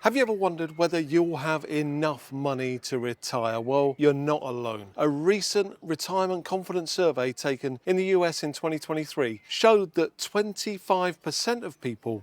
Have you ever wondered whether you'll have enough money to retire? Well, you're not alone. A recent retirement confidence survey taken in the US in 2023 showed that 25% of people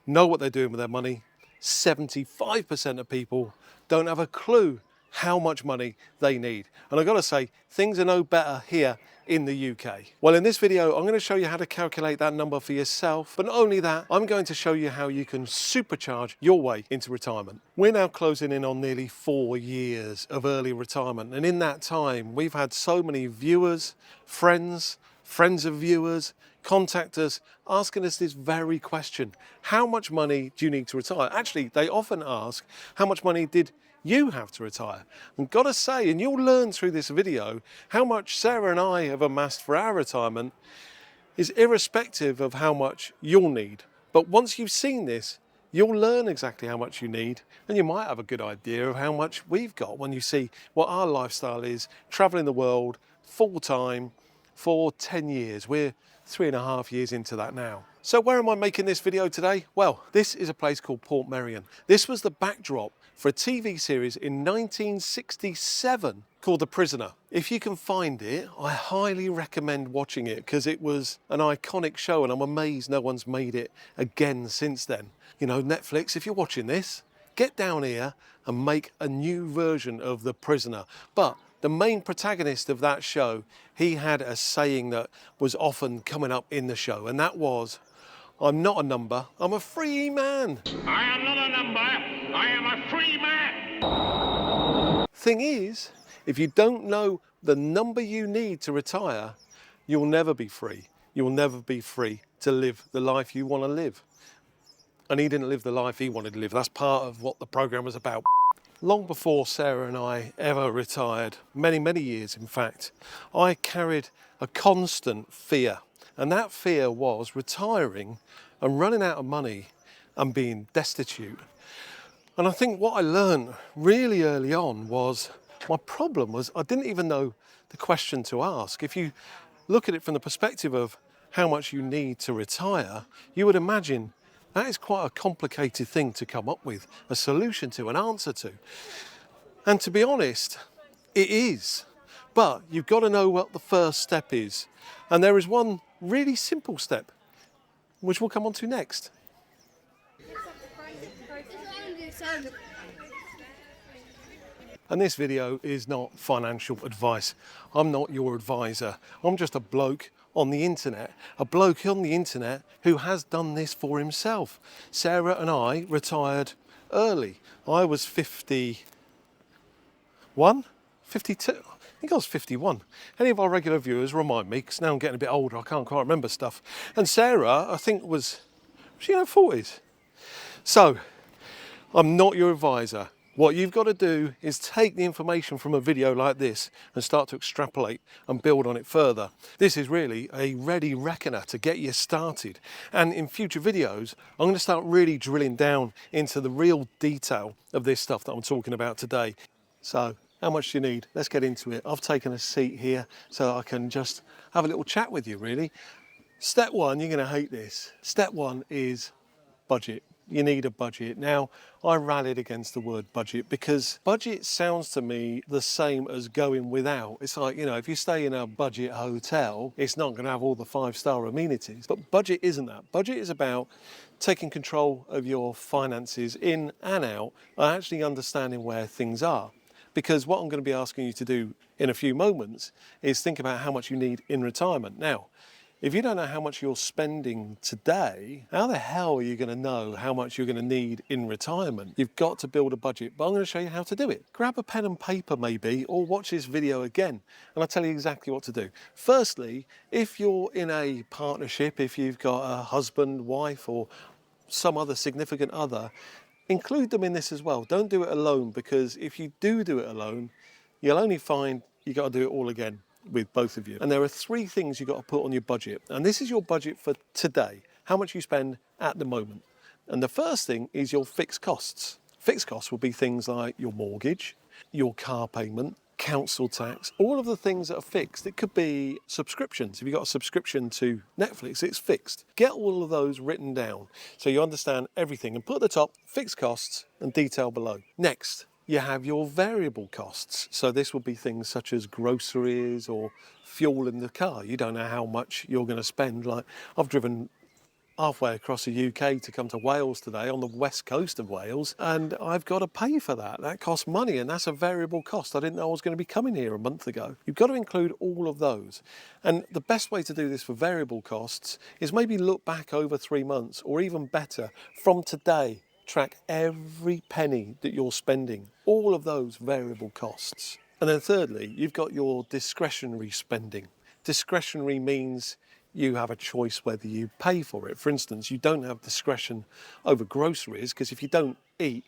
know what they're doing with their money. 75% of people don't have a clue how much money they need. And I've got to say, things are no better here in the UK. Well, in this video, I'm going to show you how to calculate that number for yourself. But not only that, I'm going to show you how you can supercharge your way into retirement. We're now closing in on nearly 4 years of early retirement. And in that time, we've had so many viewers, friends of viewers, contact us asking us this very question. How much money do you need to retire? Actually, they often ask, how much money did you have to retire? And gotta say, and you'll learn through this video, how much Sarah and I have amassed for our retirement is irrespective of how much you'll need. But once you've seen this, you'll learn exactly how much you need, and you might have a good idea of how much we've got when you see what our lifestyle is, traveling the world full-time for 10 years. We're 3.5 years into that now. So where am I making this video today? Well, this is a place called Portmeirion. This was the backdrop for a TV series in 1967 called The Prisoner. If you can find it, I highly recommend watching it because it was an iconic show and I'm amazed no one's made it again since then. You know, Netflix, if you're watching this, get down here and make a new version of The Prisoner. But the main protagonist of that show, he had a saying that was often coming up in the show, and that was, "I'm not a number, I'm a free man." I am not a number, I am a free man. Thing is, if you don't know the number you need to retire, you'll never be free. You'll never be free to live the life you want to live. And he didn't live the life he wanted to live. That's part of what the program was about. Long before Sarah and I ever retired, many years in fact, I carried a constant fear. And that fear was retiring and running out of money and being destitute. And I think what I learned really early on was, my problem was I didn't even know the question to ask. If you look at it from the perspective of how much you need to retire, you would imagine that is quite a complicated thing to come up with a solution to, an answer to. And to be honest, it is. But you've got to know what the first step is. And there is one really simple step, which we'll come on to next. And this video is not financial advice. I'm not your advisor. I'm just a bloke on the internet. A bloke on the internet who has done this for himself. Sarah and I retired early. I was 51, 52. I think I was 51. Any of our regular viewers remind me, because now I'm getting a bit older, I can't quite remember stuff. And Sarah, I think was she in her 40s? So, I'm not your advisor. What you've got to do is take the information from a video like this and start to extrapolate and build on it further. This is really a ready reckoner to get you started. And in future videos, I'm going to start really drilling down into the real detail of this stuff that I'm talking about today. So, how much do you need? Let's get into it. I've taken a seat here so I can just have a little chat with you, really. Step one, you're going to hate this. Step one is budget. You need a budget. Now, I rallied against the word budget because budget sounds to me the same as going without. It's like, you know, if you stay in a budget hotel, it's not going to have all the 5-star amenities. But budget isn't that. Budget is about taking control of your finances in and out and actually understanding where things are. Because what I'm going to be asking you to do in a few moments is think about how much you need in retirement. Now, if you don't know how much you're spending today, how the hell are you going to know how much you're going to need in retirement? You've got to build a budget, but I'm going to show you how to do it. Grab a pen and paper maybe, or watch this video again, and I'll tell you exactly what to do. Firstly, if you're in a partnership, if you've got a husband, wife, or some other significant other, include them in this as well. Don't do it alone, because if you do it alone, you'll only find you've got to do it all again with both of you. And there are 3 things you've got to put on your budget. And this is your budget for today, how much you spend at the moment. And the first thing is your fixed costs. Fixed costs will be things like your mortgage, your car payment, council tax, all of the things that are fixed. It could be subscriptions. If you've got a subscription to Netflix, it's fixed. Get all of those written down so you understand everything, and put at the top fixed costs and detail below. Next, you have your variable costs. So this will be things such as groceries or fuel in the car. You don't know how much you're going to spend. Like, I've driven halfway across the UK to come to Wales today, on the west coast of Wales, and I've got to pay for that. That costs money, and that's a variable cost. I didn't know I was going to be coming here a month ago. You've got to include all of those. And the best way to do this for variable costs is maybe look back over 3 months, or even better, from today. Track every penny that you're spending, all of those variable costs. And then thirdly, you've got your discretionary spending. Discretionary means you have a choice whether you pay for it. For instance, you don't have discretion over groceries, because if you don't eat,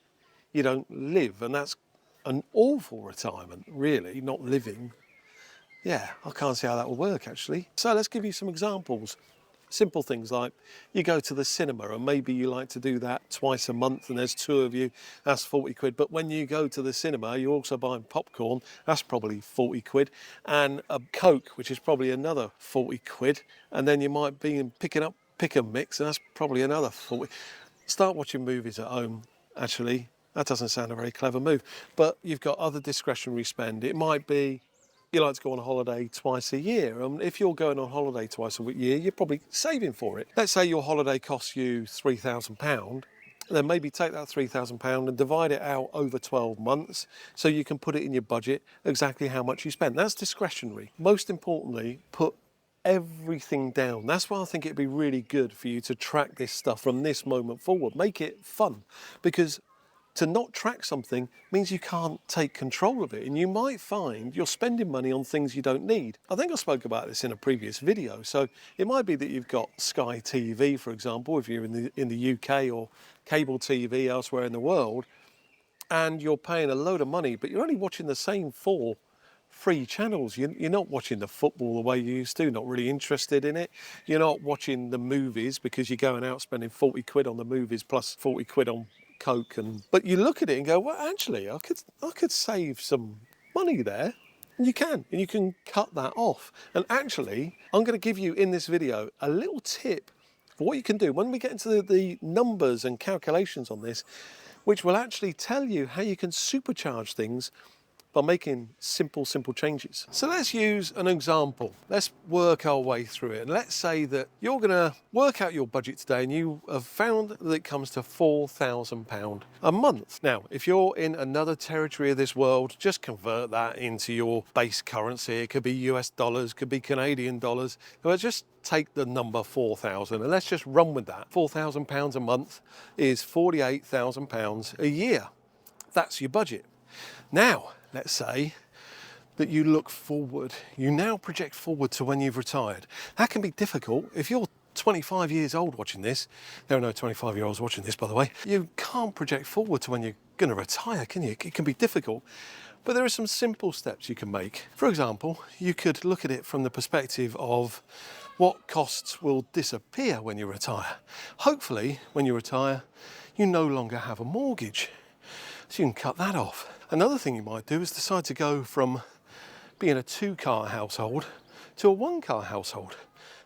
you don't live. And that's an awful retirement, really, not living. Yeah, I can't see how that will work, actually. So let's give you some examples. Simple things like you go to the cinema, and maybe you like to do that twice a month, and there's 2 of you, that's 40 quid. But when you go to the cinema, you're also buying popcorn, that's probably 40 quid, and a Coke, which is probably another 40 quid. And then you might be picking up Pick and Mix, and that's probably another 40. Start watching movies at home, actually. That doesn't sound a very clever move, but you've got other discretionary spend. It might be you like to go on a holiday twice a year. And if you're going on holiday twice a year, you're probably saving for it. Let's say your holiday costs you £3,000. Then maybe take that £3,000 and divide it out over 12 months so you can put it in your budget exactly how much you spend. That's discretionary. Most importantly, put everything down. That's why I think it'd be really good for you to track this stuff from this moment forward. Make it fun, because to not track something means you can't take control of it, and you might find you're spending money on things you don't need. I think I spoke about this in a previous video. So it might be that you've got Sky TV, for example, if you're in the UK, or cable TV elsewhere in the world, and you're paying a load of money, but you're only watching the same 4 free channels. You're not watching the football the way you used to, not really interested in it. You're not watching the movies because you're going out spending 40 quid on the movies plus 40 quid on Coke. But you look at it and go, well, actually, I could save some money there. And you can cut that off. And actually, I'm going to give you in this video a little tip for what you can do when we get into the numbers and calculations on this, which will actually tell you how you can supercharge things by making simple changes. So let's use an example. Let's work our way through it. And let's say that you're gonna work out your budget today, and you have found that it comes to £4,000 a month. Now, if you're in another territory of this world, just convert that into your base currency. It could be US dollars, could be Canadian dollars. But just take the number 4,000 and let's just run with that. £4,000 a month is £48,000 a year. That's your budget. Now, let's say that you look forward. You now project forward to when you've retired. That can be difficult. If you're 25 years old watching this, there are no 25-year-olds watching this, by the way, you can't project forward to when you're going to retire, can you? It can be difficult. But there are some simple steps you can make. For example, you could look at it from the perspective of what costs will disappear when you retire. Hopefully, when you retire, you no longer have a mortgage, so you can cut that off. Another thing you might do is decide to go from being a 2-car household to a 1-car household.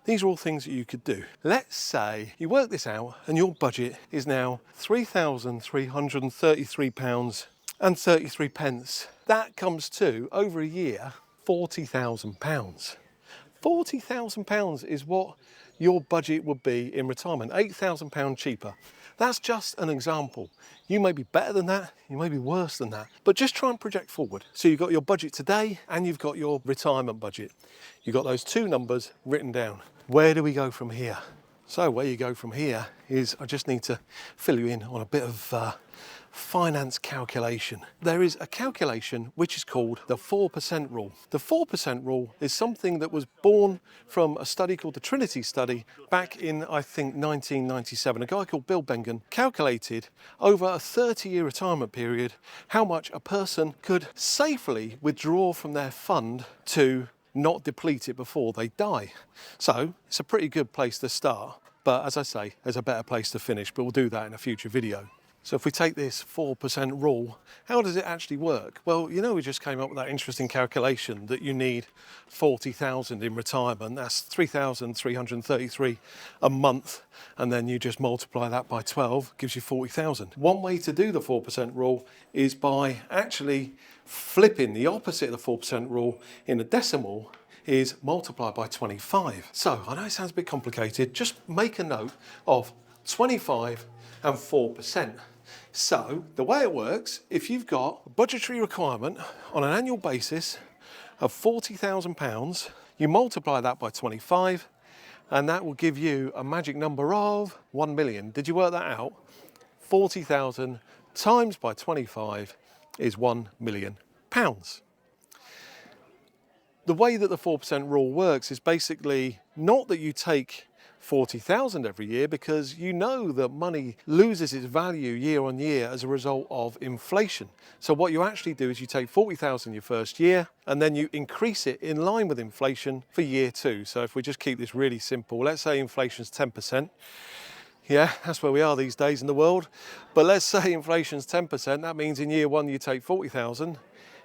These are all things that you could do. Let's say you work this out and your budget is now £3,333.33. That comes to, over a year, £40,000. £40,000 is what your budget would be in retirement, £8,000 cheaper. That's just an example. You may be better than that, you may be worse than that, but just try and project forward. So you've got your budget today and you've got your retirement budget. You've got those 2 numbers written down. Where do we go from here? So where you go from here is, I just need to fill you in on a bit of finance calculation. There is a calculation which is called the 4% rule. The 4% rule is something that was born from a study called the Trinity study back in, I think, 1997. A guy called Bill Bengen calculated over a 30-year retirement period how much a person could safely withdraw from their fund to not deplete it before they die. So it's a pretty good place to start. But as I say, there's a better place to finish, but we'll do that in a future video. So if we take this 4% rule, how does it actually work? Well, you know, we just came up with that interesting calculation that you need 40,000 in retirement. That's 3,333 a month. And then you just multiply that by 12, gives you 40,000. One way to do the 4% rule is by actually flipping the opposite of the 4% rule in a decimal is multiply by 25. So I know it sounds a bit complicated. Just make a note of 25 and 4%. So the way it works, if you've got a budgetary requirement on an annual basis of £40,000, you multiply that by 25, and that will give you a magic number of 1 million. Did you work that out? 40,000 times by 25 is £1 million. The way that the 4% rule works is basically not that you take 40,000 every year, because you know that money loses its value year on year as a result of inflation. So what you actually do is you take 40,000 your first year, and then you increase it in line with inflation for year two. So if we just keep this really simple, let's say inflation's 10%. Yeah, that's where we are these days in the world. But let's say inflation's 10%, that means in year one you take 40,000.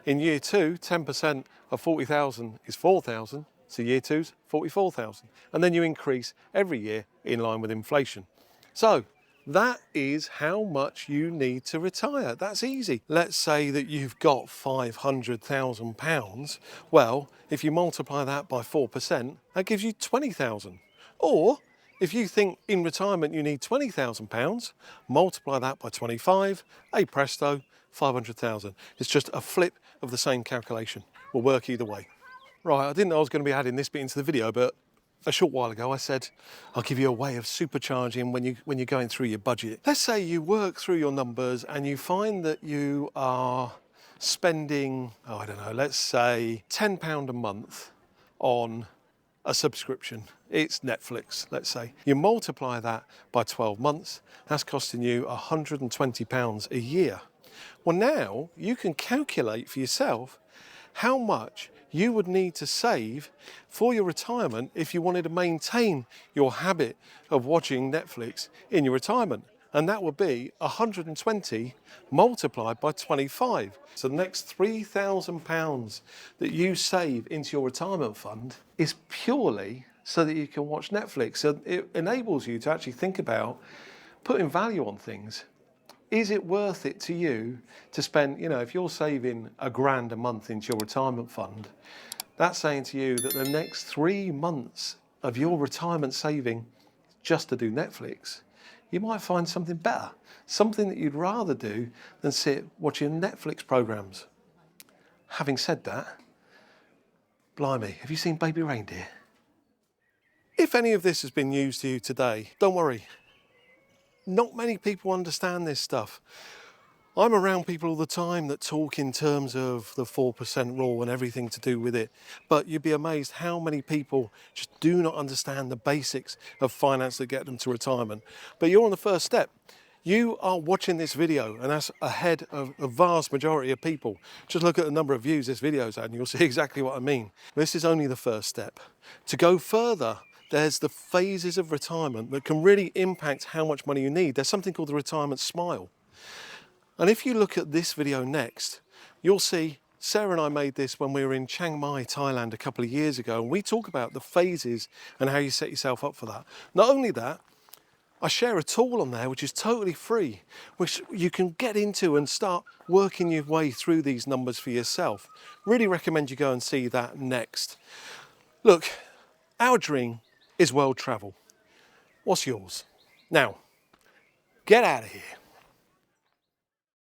In year two, 10% of 40,000 is 4,000. So year two's 44,000. And then you increase every year in line with inflation. So that is how much you need to retire. That's easy. Let's say that you've got £500,000. Well, if you multiply that by 4%, that gives you 20,000. Or if you think in retirement you need £20,000, multiply that by 25, hey presto, 500,000. It's just a flip of the same calculation. Will work either way. Right, I didn't know I was going to be adding this bit into the video, but a short while ago I said I'll give you a way of supercharging when you're going through your budget. Let's say you work through your numbers and you find that you are spending, I don't know, let's say £10 a month on a subscription. It's Netflix, let's say. You multiply that by 12 months, that's costing you £120 a year. Well, now you can calculate for yourself how much you would need to save for your retirement if you wanted to maintain your habit of watching Netflix in your retirement. And that would be 120 multiplied by 25. So the next £3,000 that you save into your retirement fund is purely so that you can watch Netflix. So it enables you to actually think about putting value on things. Is it worth it to you to spend, you know, if you're saving £1,000 a month into your retirement fund, that's saying to you that the next 3 months of your retirement saving just to do Netflix, you might find something better, something that you'd rather do than sit watching Netflix programs. Having said that, blimey, have you seen Baby Reindeer? If any of this has been news to you today, don't worry. Not many people understand this stuff. I'm around people all the time that talk in terms of the 4% rule and everything to do with it. But you'd be amazed how many people just do not understand the basics of finance that get them to retirement. But you're on the first step. You are watching this video, and that's ahead of a vast majority of people. Just look at the number of views this video's had and you'll see exactly what I mean. This is only the first step. To go further, there's the phases of retirement that can really impact how much money you need. There's something called the retirement smile. And if you look at this video next, you'll see Sarah and I made this when we were in Chiang Mai, Thailand a couple of years ago, and we talk about the phases and how you set yourself up for that. Not only that, I share a tool on there which is totally free, which you can get into and start working your way through these numbers for yourself. Really recommend you go and see that next. Look, our dream is world travel. What's yours? Now, get out of here.